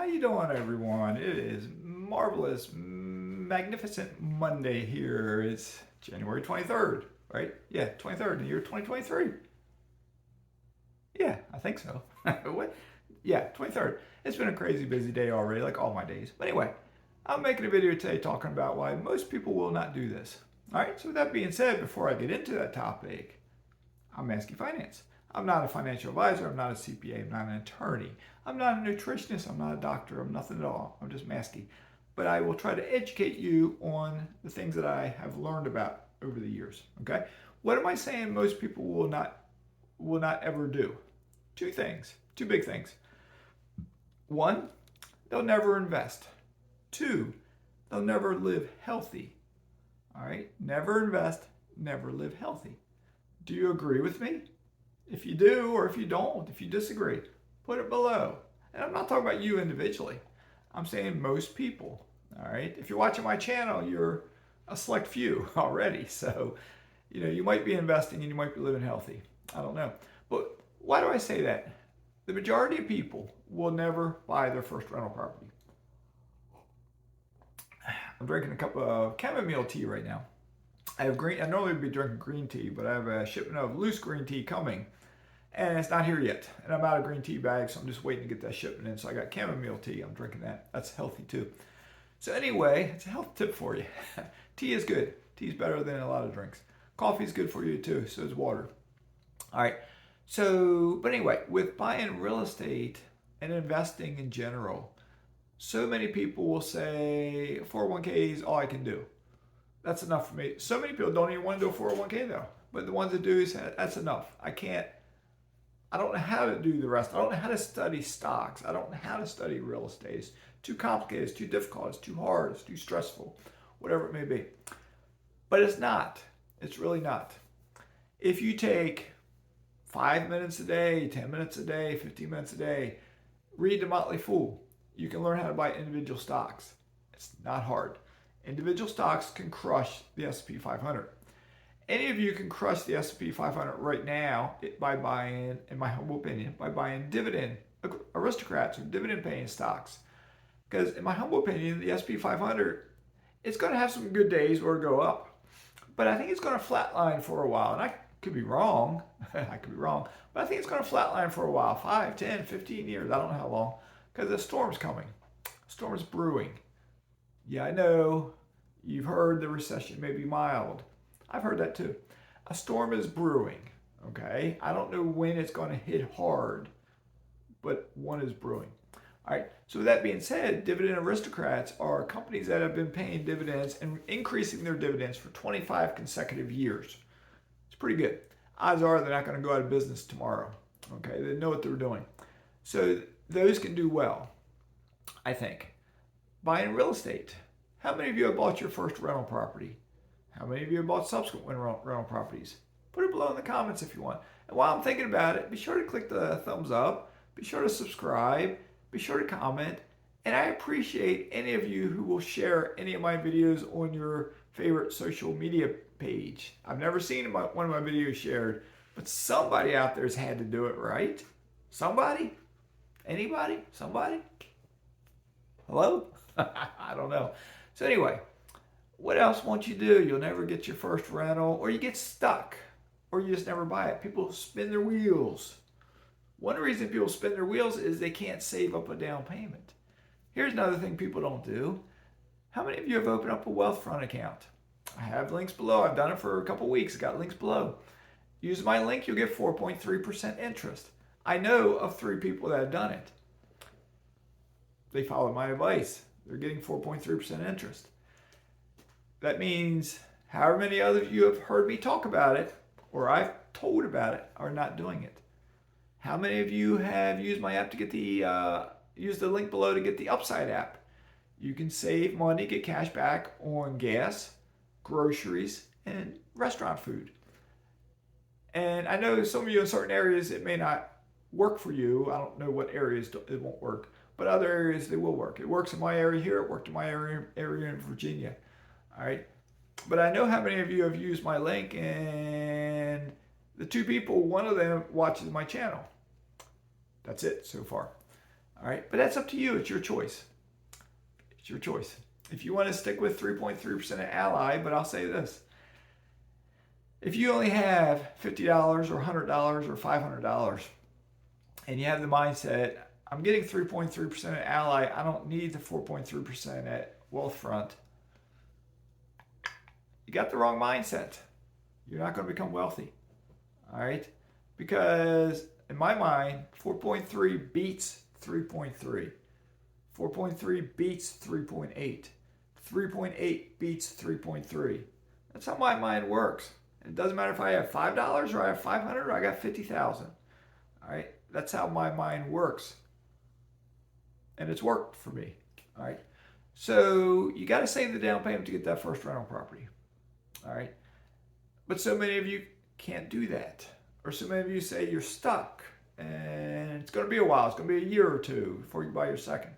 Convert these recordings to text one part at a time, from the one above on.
you doing, everyone? It is marvelous, magnificent Monday here. It's January 23rd, right? Yeah, 23rd in the year 2023. Yeah, I think so. What? Yeah, 23rd. It's been a crazy busy day already, like all my days. But anyway, I'm making a video today talking about why most people will not do this. All right, so with that being said, before I get into that topic, I'm Mazske Finance. I'm not a financial advisor. I'm not a CPA. I'm not an attorney. I'm not a nutritionist. I'm not a doctor. I'm nothing at all. I'm just Mazske. But I will try to educate you on the things that I have learned about over the years. Okay. What am I saying most people will not ever do? Two things. Two big things. One, they'll never invest. Two, they'll never live healthy. All right. Never invest. Never live healthy. Do you agree with me? If you do, or if you don't, if you disagree, put it below. And I'm not talking about you individually. I'm saying most people. All right. If you're watching my channel, you're a select few already. So, you might be investing and you might be living healthy. I don't know. But why do I say that? The majority of people will never buy their first rental property. I'm drinking a cup of chamomile tea right now. I normally would be drinking green tea, but I have a shipment of loose green tea coming, and it's not here yet. And I'm out of green tea bags, so I'm just waiting to get that shipment in. So I got chamomile tea. I'm drinking that. That's healthy too. So anyway, it's a health tip for you. Tea is good. Tea is better than a lot of drinks. Coffee is good for you too. So is water. All right. So, but anyway, with buying real estate and investing in general, so many people will say 401k is all I can do. That's enough for me. So many people don't even want to do a 401k though. But the ones that do say that's enough. I don't know how to do the rest. I don't know how to study stocks. I don't know how to study real estate. It's too complicated. It's too difficult. It's too hard. It's too stressful. Whatever it may be. But it's not. It's really not. If you take 5 minutes a day, 10 minutes a day, 15 minutes a day, read The Motley Fool, you can learn how to buy individual stocks. It's not hard. Individual stocks can crush the S&P 500. Any of you can crush the S&P 500 right now by buying, in my humble opinion, by buying dividend aristocrats or dividend paying stocks. Because in my humble opinion, the S&P 500, it's going to have some good days where it go up. But I think it's going to flatline for a while. And I could be wrong. I could be wrong. But I think it's going to flatline for a while. 5, 10, 15 years. I don't know how long. Because the storm's coming. The storm is brewing. Yeah, I know you've heard the recession may be mild. I've heard that too. A storm is brewing, okay? I don't know when it's going to hit hard, but one is brewing. All right, so with that being said, dividend aristocrats are companies that have been paying dividends and increasing their dividends for 25 consecutive years. It's pretty good. Odds are they're not going to go out of business tomorrow, okay? They know what they're doing. So those can do well, I think. Buying real estate. How many of you have bought your first rental property? How many of you have bought subsequent rental properties? Put it below in the comments if you want. And while I'm thinking about it, be sure to click the thumbs up. Be sure to subscribe. Be sure to comment. And I appreciate any of you who will share any of my videos on your favorite social media page. I've never seen one of my videos shared, but somebody out there has had to do it, right? Somebody? Anybody? Somebody? Hello? I don't know. So anyway, what else won't you do? You'll never get your first rental, or you get stuck, or you just never buy it. People spin their wheels. One reason people spin their wheels is they can't save up a down payment. Here's another thing people don't do. How many of you have opened up a Wealthfront account? I have links below. I've done it for a couple weeks. Got links below. Use my link, you'll get 4.3% interest. I know of 3 people that have done it. They followed my advice. They're getting 4.3% interest. That means however many other of you have heard me talk about it, or I've told about it, are not doing it. How many of you have used my app to get use the link below to get the Upside app? You can save money, get cash back on gas, groceries, and restaurant food. And I know some of you in certain areas, it may not work for you. I don't know what areas it won't work, but other areas they will work. It works in my area here. It worked in my area in Virginia. All right. But I know how many of you have used my link, and the 2 people, one of them watches my channel. That's it so far. All right, but that's up to you. It's your choice. It's your choice. If you want to stick with 3.3% at Ally, but I'll say this. If you only have $50 or $100 or $500 and you have the mindset, I'm getting 3.3% at Ally, I don't need the 4.3% at Wealthfront, you got the wrong mindset. You're not going to become wealthy. All right? Because in my mind, 4.3 beats 3.3. 4.3 beats 3.8. 3.8 beats 3.3. That's how my mind works. It doesn't matter if I have $5 or I have 500 or I got 50,000. All right? That's how my mind works. And it's worked for me. All right? So you got to save the down payment to get that first rental property. All right? But so many of you can't do that. Or so many of you say you're stuck and it's going to be a while. It's going to be a year or two before you buy your second.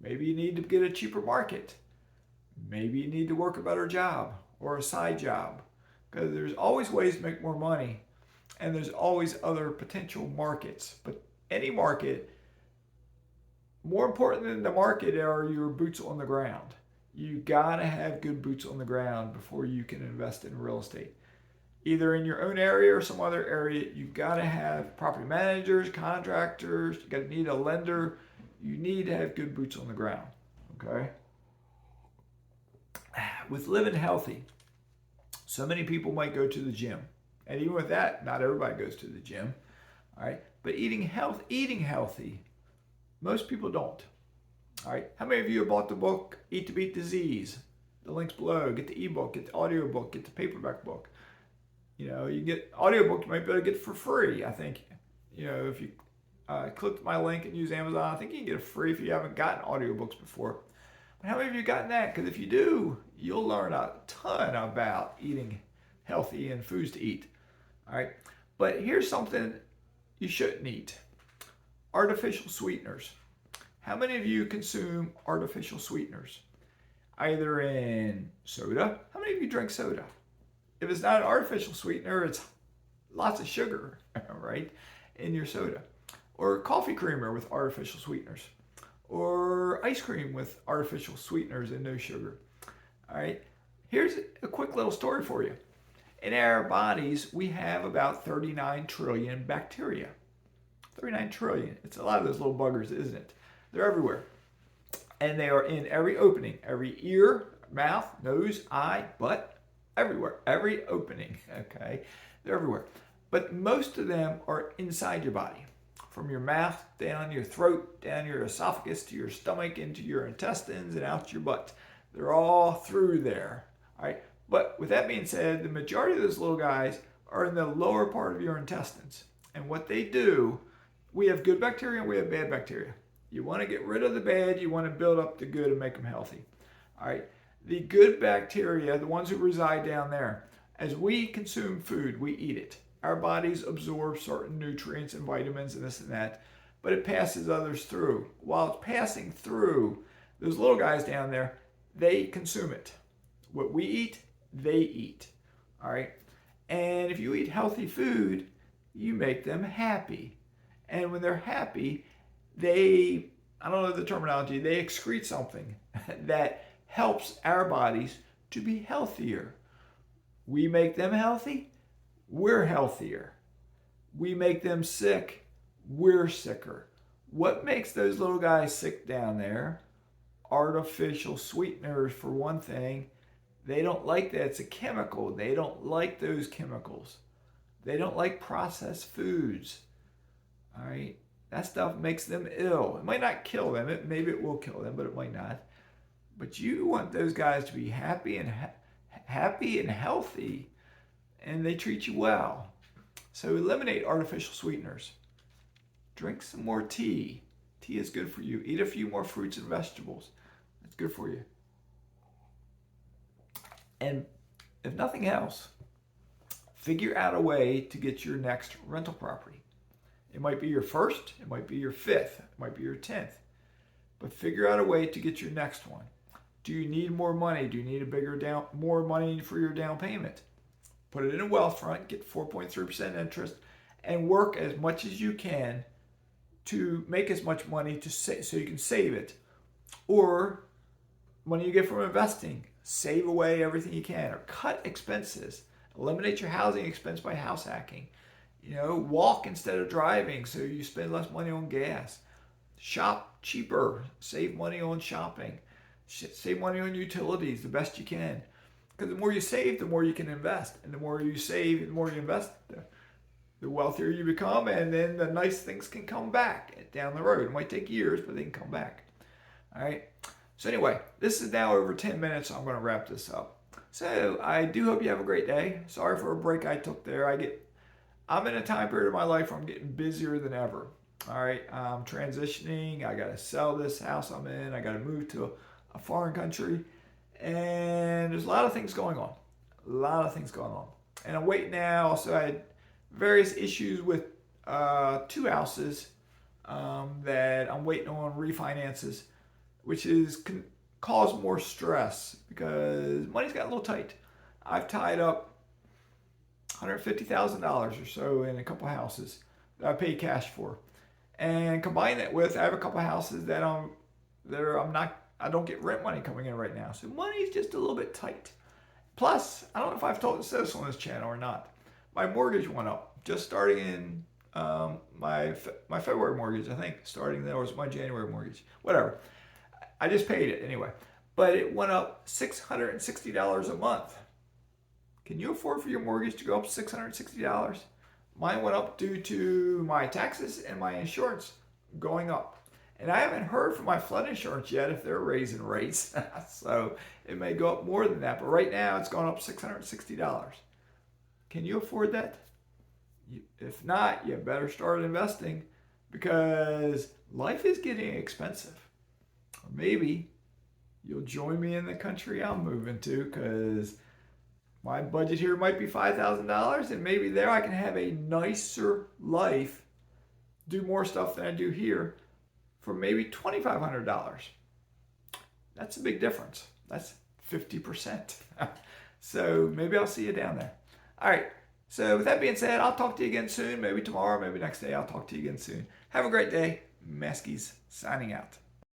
Maybe you need to get a cheaper market. Maybe you need to work a better job or a side job, because there's always ways to make more money and there's always other potential markets. But any market, more important than the market are your boots on the ground. You gotta have good boots on the ground before you can invest in real estate. Either in your own area or some other area, you gotta have property managers, contractors, you gotta need a lender. You need to have good boots on the ground, okay? With living healthy, so many people might go to the gym. And even with that, not everybody goes to the gym, all right? But eating healthy, most people don't. All right. How many of you have bought the book Eat to Beat Disease? The link's below. Get the ebook, get the audio book, get the paperback book. You know, you get audio book, you might be able to get for free. I think, you know, if you click my link and use Amazon, I think you can get it free if you haven't gotten audiobooks before. But how many of you gotten that? Because if you do, you'll learn a ton about eating healthy and foods to eat. All right. But here's something you shouldn't eat. Artificial sweeteners. How many of you consume artificial sweeteners? Either in soda. How many of you drink soda? If it's not an artificial sweetener, it's lots of sugar, right, in your soda. Or coffee creamer with artificial sweeteners. Or ice cream with artificial sweeteners and no sugar. All right. Here's a quick little story for you. In our bodies, we have about 39 trillion bacteria. 39 trillion. It's a lot of those little buggers, isn't it? They're everywhere. And they are in every opening, every ear, mouth, nose, eye, butt, everywhere. Every opening, okay? They're everywhere. But most of them are inside your body. From your mouth, down your throat, down your esophagus, to your stomach, into your intestines, and out your butt. They're all through there, all right? But with that being said, the majority of those little guys are in the lower part of your intestines. And what they do, we have good bacteria and we have bad bacteria. You want to get rid of the bad, you want to build up the good and make them healthy. All right. The good bacteria, the ones who reside down there, as we consume food, we eat it. Our bodies absorb certain nutrients and vitamins and this and that, but it passes others through. While it's passing through, those little guys down there, they consume it. What we eat, they eat. All right. And if you eat healthy food, you make them happy. And when they're happy, they, I don't know the terminology, they excrete something that helps our bodies to be healthier. We make them healthy, we're healthier. We make them sick, we're sicker. What makes those little guys sick down there? Artificial sweeteners, for one thing. They don't like that. It's a chemical. They don't like those chemicals. They don't like processed foods. All right. That stuff makes them ill. It might not kill them. Maybe it will kill them, but it might not. But you want those guys to be happy and healthy, and they treat you well. So eliminate artificial sweeteners. Drink some more tea. Tea is good for you. Eat a few more fruits and vegetables. It's good for you. And if nothing else, figure out a way to get your next rental property. It might be your first, it might be your fifth, it might be your 10th. But figure out a way to get your next one. Do you need more money? Do you need more money for your down payment? Put it in a Wealthfront, get 4.3% interest, and work as much as you can to make as much money to save, so you can save it, or money you get from investing, save away everything you can, or cut expenses, eliminate your housing expense by house hacking, walk instead of driving so you spend less money on gas, shop cheaper, save money on shopping, save money on utilities the best you can. Because the more you save, the more you can invest. And the more you save, the more you invest, the wealthier you become. And then the nice things can come back down the road. It might take years, but they can come back. All right. So anyway, this is now over 10 minutes, so I'm going to wrap this up. So I do hope you have a great day. Sorry for a break I took there. I'm in a time period of my life where I'm getting busier than ever. All right. I'm transitioning. I got to sell this house I'm in. I got to move to a foreign country. And there's a lot of things going on. And I'm waiting now. So I had various issues with 2 houses that I'm waiting on refinances, which is cause more stress because money's got a little tight. I've tied up $150,000 or so in a couple houses that I paid cash for, and combine that with I have a couple houses that I don't get rent money coming in right now, so money's just a little bit tight. Plus, I don't know if I've told this on this channel or not. My mortgage went up just starting in my February mortgage. I think starting there was my January mortgage. Whatever. I just paid it anyway. But it went up $660 a month. Can you afford for your mortgage to go up $660? Mine went up due to my taxes and my insurance going up. And I haven't heard from my flood insurance yet if they're raising rates. So it may go up more than that. But right now it's gone up $660. Can you afford that? If not, you better start investing because life is getting expensive. Or maybe you'll join me in the country I'm moving to because my budget here might be $5,000 and maybe there I can have a nicer life, do more stuff than I do here for maybe $2,500. That's a big difference. That's 50%. So maybe I'll see you down there. All right. So with that being said, I'll talk to you again soon. Maybe tomorrow, maybe next day. I'll talk to you again soon. Have a great day. Mazskes signing out.